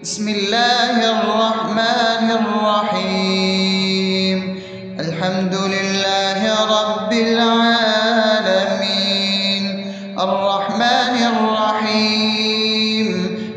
بسم الله الرحمن الرحيم. الحمد لله رب العالمين، الرحمن الرحيم،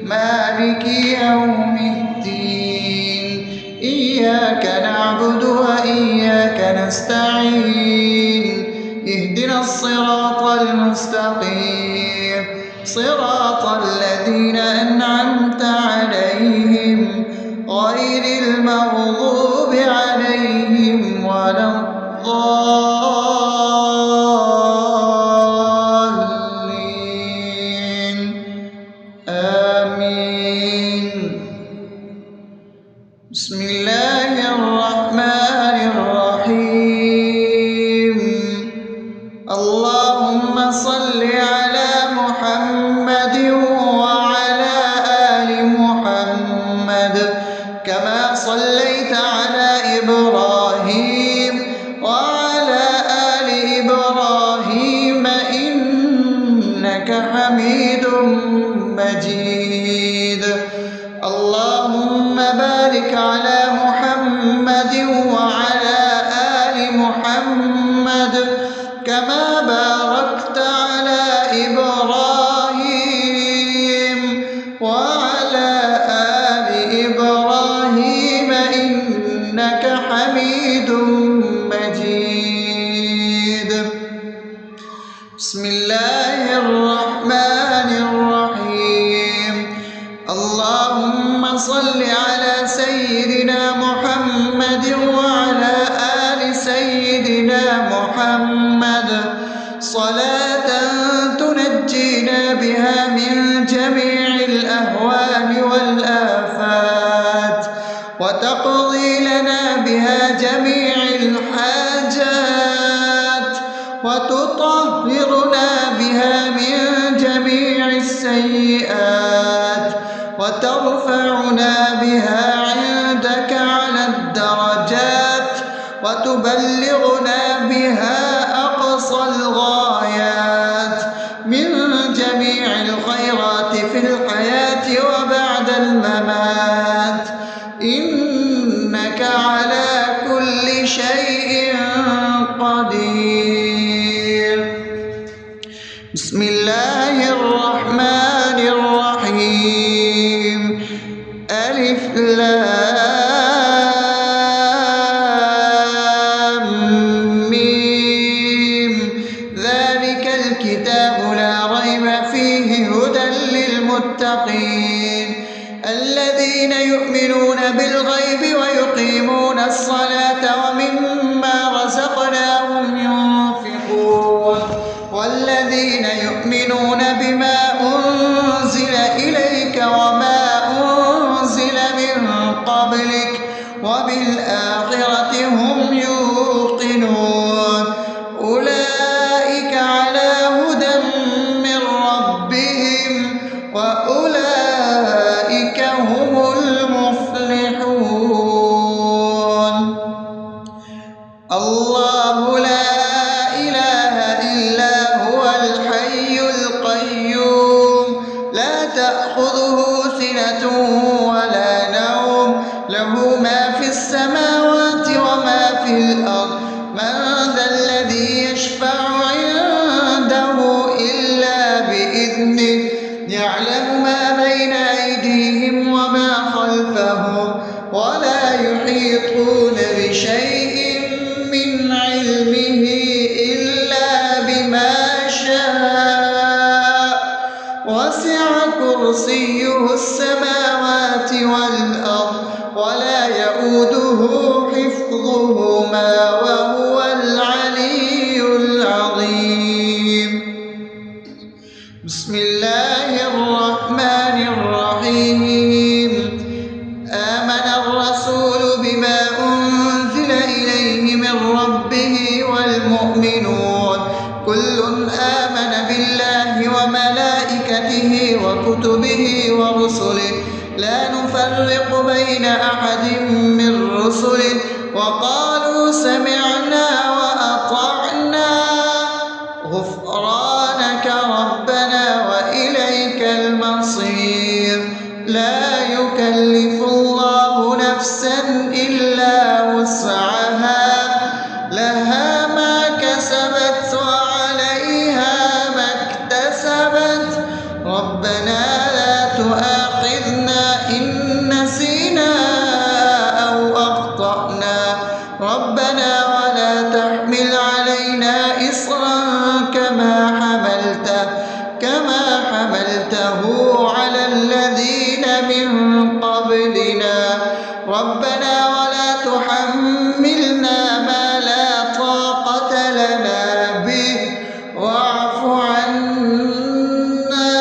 مالك يوم الدين. إياك نعبد وإياك نستعين، اهدنا الصراط المستقيم، صراط الذين أنعمت عليهم غير المغضوب عليهم ولا الضالين. آمين. بسم الله الرحمن الرحيم. اللهم صل على محمد وعلى آل محمد كما صليت على إبراهيم وعلى آل إبراهيم إنك حميد مجيد. اللهم بارك على محمد وعلى آل محمد كما باركت على إبراهيم وعلى آل إبراهيم إنك حميد مجيد. بسم الله الرحمن الرحيم. اللهم صل على سيدنا محمد وعلى آل سيدنا محمد صلاة تنجينا بها من جميع الأهوال والآفات، وتقضي لنا بها جميع الحاجات، وتطهرنا بها من جميع السيئات، وترفعنا بها عندك على الدرجات، وتبلغنا بها أقصى الغايات من جميع الخيرات في الحياة وبعد الممات، إنك على كل شيء قدير. بسم الله الرحمن الرحيم. ألف لام ميم. ذلك الكتاب لا ريب فيه هدى للمتقين الذين يؤمنون بالغيب ويقيمون الصلاة ومما رزقناهم ينفقون والذين يؤمنون بما أنزل إليك وما أنزل من قبلك وبالآخرة هم يوقنون أولئك على هدى من ربهم وأولئك هم المفلحون. الله لا إله إلا هو الحي القيوم لا تأخذه سنة ولا نوم له ما في السماوات وما في الأرض. من ذا الذي يشفع عنده إلا بإذنه يعلم ما بين أيديهم وما خلفهم ولا يحيطون بشيء من علمه إلا بما شاء وسع كرسيه السماوات والأرض ولا يؤوده حفظهما وهو العلي العظيم. بسم الله الرحمن الرحيم. آمن الرسول بما أنزل إليه من ربه والمؤمنون كل آمن بالله وملائكته وكتبه ورسله لا نفرق بين أحد من رسله وقالوا سمعنا وأطعنا غفرانك ربنا وإليك المصير. لا يكلف يكلف الله نفسا إلا وسعها لها ما كسبت وعليها ما اكتسبت ربنا لا تؤاخذنا إن نسينا أو أخطأنا ربنا ولا تحمل علينا إصرا كما حملته على الذين من قبلنا ربنا ولا تحملنا ما لا طاقة لنا به واعف عنا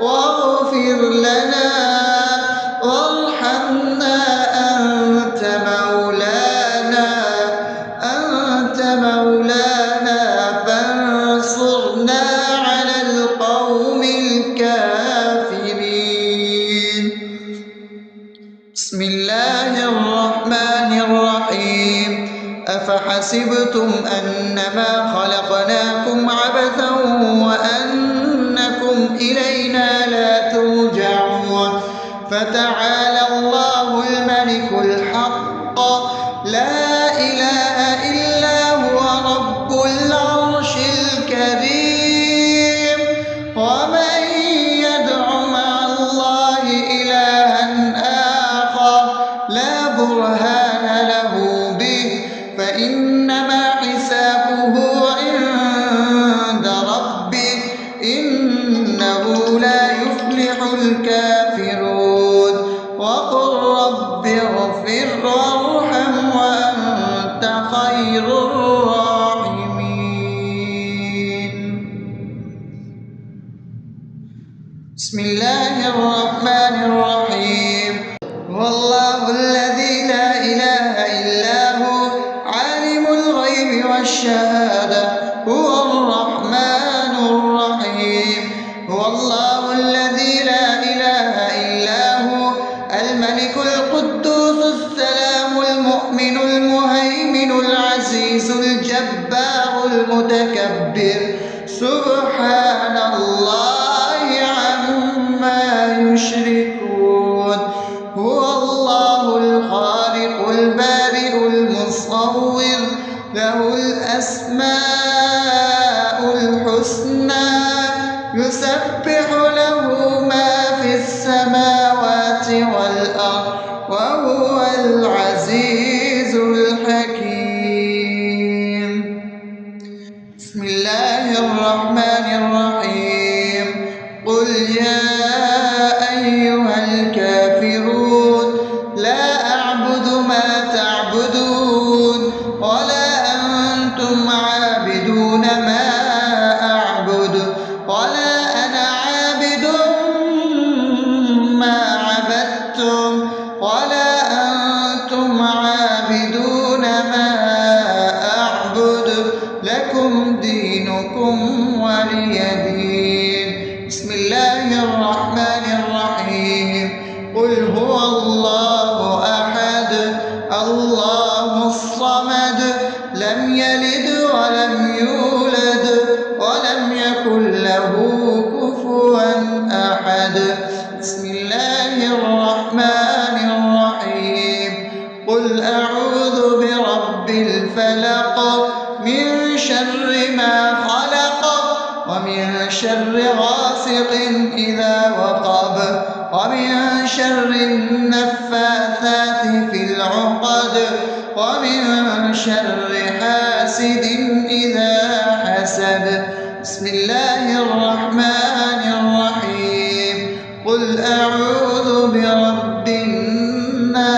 واغفر لنا وارحمنا أنت مولانا فانصرنا على القوم الكافرين. بسم الله الرحمن الرحيم أفحسبتم أنما خلقناكم عبثا وأنكم إلينا لا ترجعون فتعالى الله الملك الحق لا إله إلا هو رب العرش الكريم ومن يدع مع الله إلها آخر لا برهان له به فإنما حسابه عند ربه إنه لا يفلح الكافرون وقل رب اغفر وارحم وأنت خير الراحمين. بسم الله الرحمن الرحيم هو الله الذي لا إله إلا هو عالم الغيب والشهادة هو الرحمن الرحيم هو الله الذي لا إله إلا هو الملك القدوس السلام المؤمن المهيمن العزيز الجبار المتكبر سبحان الله عما يشركون هو الله الخالق البارئ المصور له الأسماء الحسنى يسبح له ما في السماوات والأرض وهو العزيز الحكيم. بسم الله الرحمن الرحيم قل يا أيها الكافرون لا أعبد ما تعبدون ولا أنتم عابدون ما أعبد ولا أنا عابد ما عبدتم ولا أنتم عابدون ما أعبد لكم دينكم ولي دين. بسم الله الرحمن الرحيم قل هو الله أحد الله الصمد لم يلد ولم يولد ولم يكن له كفوا أحد. بسم الله الرحمن الرحيم قل أعوذ برب الفلق من شر ما خلق ومن شر غاسق إذا وقب ومن شر النفاثات في العقد ومن شر حاسد إذا حسد. بسم الله الرحمن الرحيم قل أعوذ برب الناس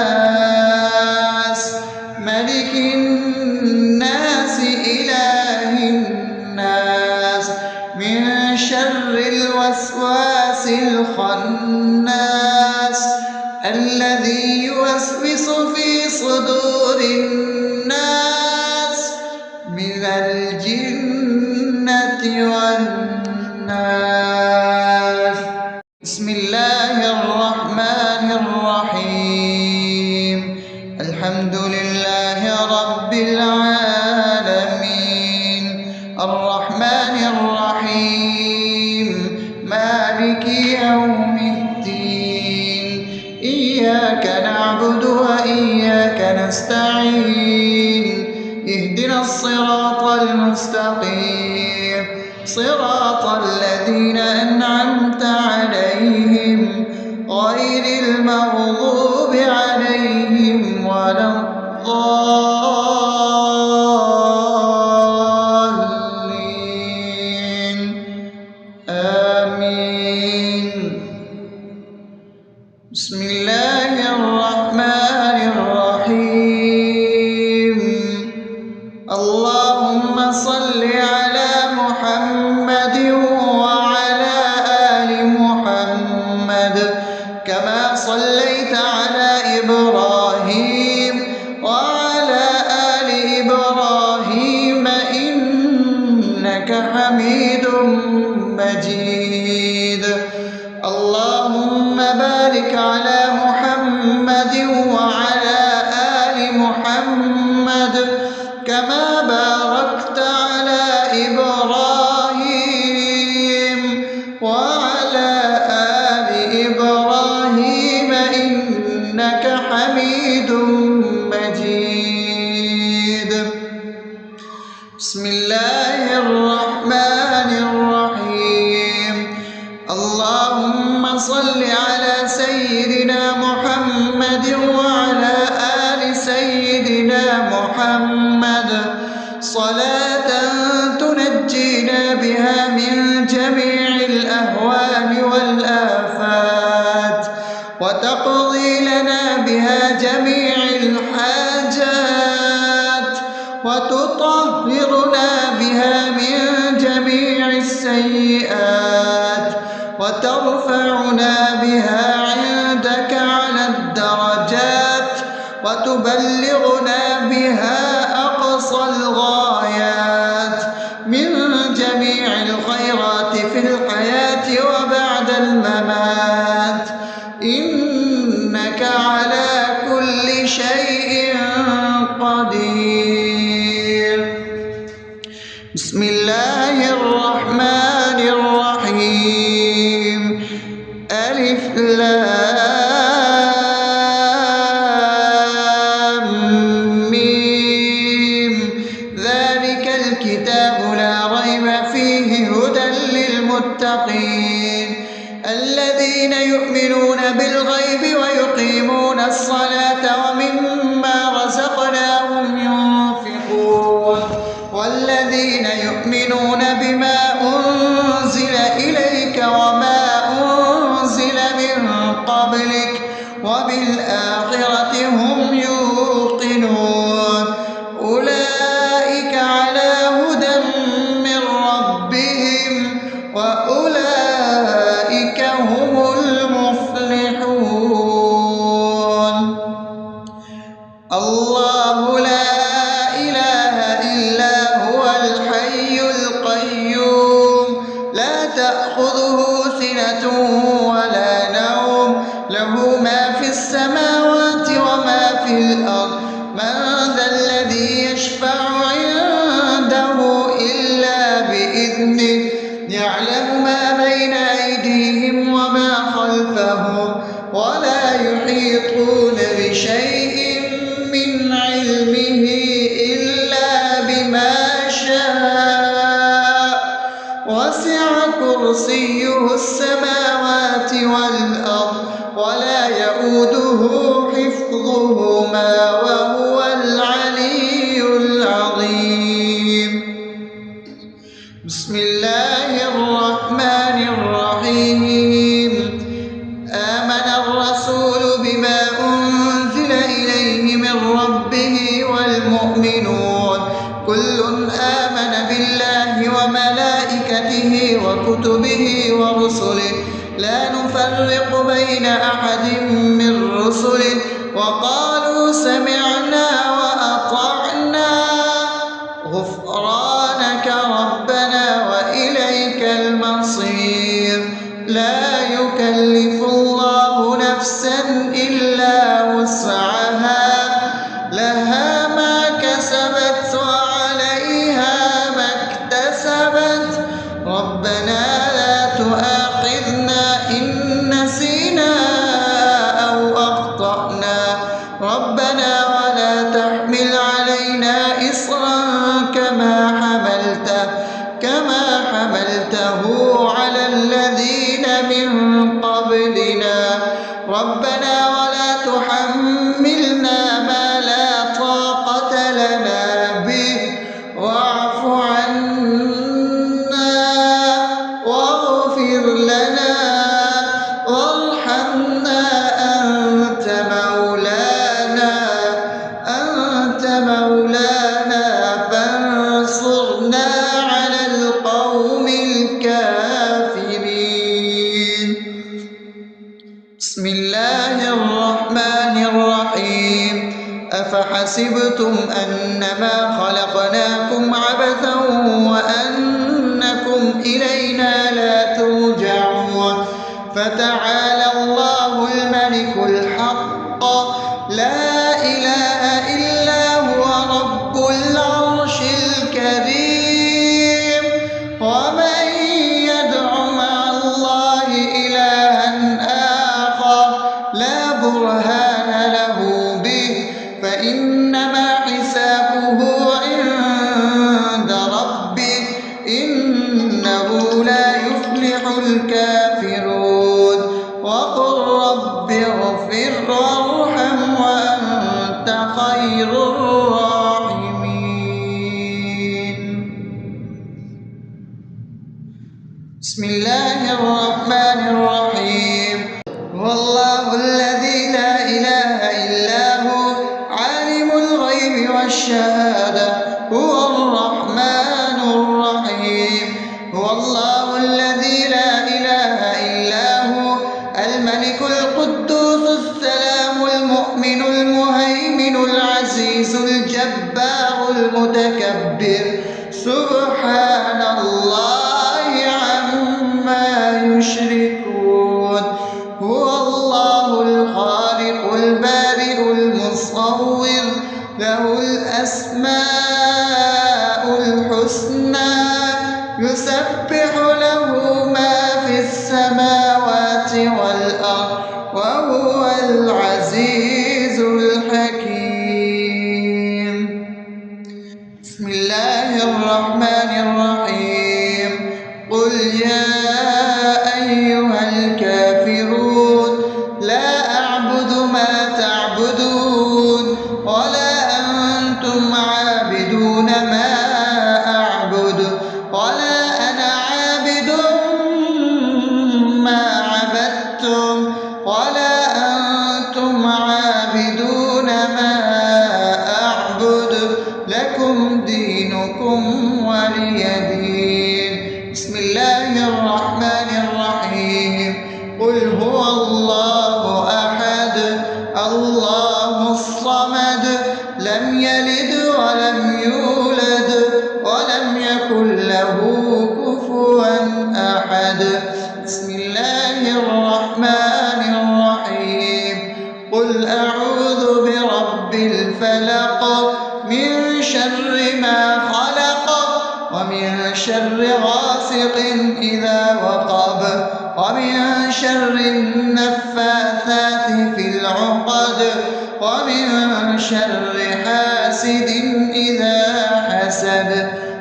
ملك الناس إله الناس من شر الوسواس الخناس الذي يوسوس في صدور الناس من الجنة والناس. بسم الله الرحمن الرحيم الحمد لله رب العالمين الرحمن الرحيم مالك يوم الدين إياك نعبد وإياك نستعين اهدنا الصراط المستقيم صراط الذين أنعمت عليهم غير المغضوب عليهم ولا الضالين آمين. بسم الله الرحمن الرحيم. اللهم صل على محمد وعلى آل محمد كما صليت على إبراهيم وعلى آل إبراهيم إنك حميد مجيد. اللهم بارك على محمد وعلى آل محمد كما باركت على إبراهيم وعلى آل إبراهيم إنك حميد مجيد. بسم الله الرحمن الرحيم. اللهم صل على سيدنا محمد وعلى آل سيدنا محمد صلاة تنجينا بها من جميع الأهوال والآفات وتقضي لنا بها جميع الحاجات وتطهرنا بها من جميع السيئات وترفعنا بها عندك على الدرجات وتبلغنا بها أقصى الغايات من جميع الخيرات في الحياة وبعد الممات إنك على كل شيء قدير. بسم الله الرحمن الرحيم. ألف لام ميم ذلك الكتاب لا ريب فيه هدى للمتقين الذين يؤمنون بالغيب ويقيمون الصلاة ومما رزقناهم ينفقون والذين يؤمنون بما أنزل إليك وما أنزل من قبلك وبالآخرة هم يوقنون أولئك على هدى من ربهم وأولئك هم المفلحون. الله لا إله إلا هو الحي القيوم لا تأخذه سنة ولا نوم له ما في السماوات وما في الأرض من ذا الذي يشفع عنده إلا بإذنه يعلم ما بين أيديهم وما خلفهم ولا يحيطون بشيء من علمه إلا بما شاء وسع كرسيه السماوات والأرض ولا يؤوده حفظهما وهو العلي العظيم. بسم الله الرحمن الرحيم. آمن الرسول بما أنزل إليه من ربه والمؤمنون كل آمن بالله وملائكته وكتبه ورسله لا نفرق بين أحد من رسله وقالوا سمعنا وأطعنا غفرانك ربنا وإليك المصير. لا يكلف الله نفسا إلا وسعها لها ما كسبت وعليها ما اكتسبت ربنا لا تؤاخذنا إن نسينا أو ربنا ولا تحملنا ما لا طاقة لنا به واعف عنا واغفر لنا وارحمنا أنت مولانا فانصرنا على القوم الكافرين. بسم الله الرحمن الرحيم. أفحسبتم أنما خلقناكم عبثا وأنكم إلينا لا ترجعون فتعالى الله الملك الحق لا إله إلا هو رب العرش الكريم. ومن يدع مع الله إلها آخر لا برهان له به فإنما حسابه عند ربه إنه لا يفلح الكافرون. وقل رب اغفر وارحم وأنت خير الراحمين. بسم الله الرحمن الرحيم. هو الله الذي لا إله إلا هو عالم الغيب والشهادة هو الرحمن الرحيم. هو الله الذي لا إله إلا هو الملك القدوس السلام المؤمن المهيمن العزيز الجبار المتكبر سبحان الله عما يشركون. هو الله الخالق البارئ المصور له الأسماء الحسنى يسبح له ما في السماوات والأرض وهو العزيز الحكيم. بسم الله الرحمن الرحيم. قل يا أيها الكافرون لا أعبد ما تعبدون ولا أنتم عابدون ما أعبد ولا أنا عابد ما عبدتم ولا أنتم عابدون ما أعبد لكم دينكم ولي دين. بسم الله الرحمن الرحيم. قل هو الله أحد الله الصمد لم يلد ولم يولد ولم يكن له كفوا أحد. بسم الله الرحمن الرحيم. قل أعوذ برب الفلق من شر ما خلق ومن شر غاسق إذا وقب ومن شر النفاثات في العقد ومن شر حاسد إذا حسد.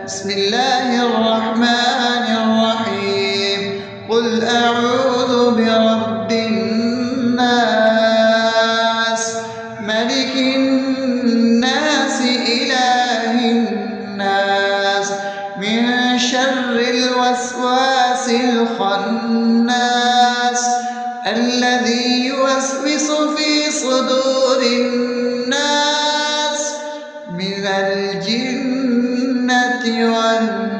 بسم الله الرحمن الرحيم. قل أعوذ برب الناس ملك الناس إله الناس من شر الوسواس الخناس الذي يوسوس في صدور الناس من الجنة والناس.